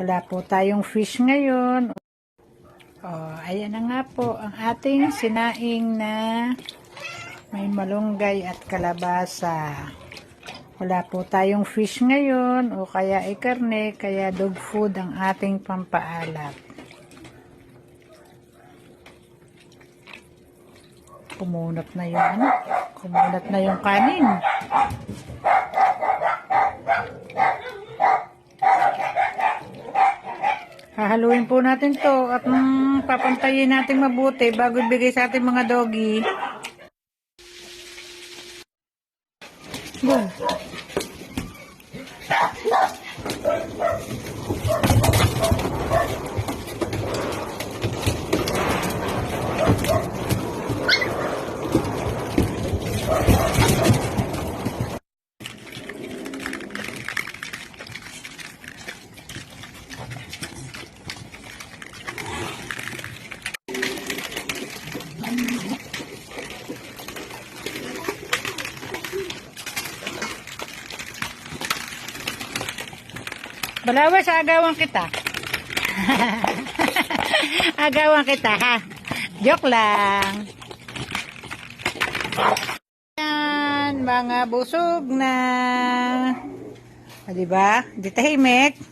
Wala po tayong fish ngayon. Oh, ayan na nga po ang ating sinaing na may malunggay at kalabasa. Wala po tayong fish ngayon o kaya karne, kaya dog food ang ating pampaalat. Kumunat na yung kumunat na yung kanin. Hahaluin po natin to at papantayin natin mabuti bago ibigay sa ating mga doggy. Go. Balawas, agawan kita. Agawan kita, ha? Joke lang. Yan, mga busog na. O, diba? Di tahimik.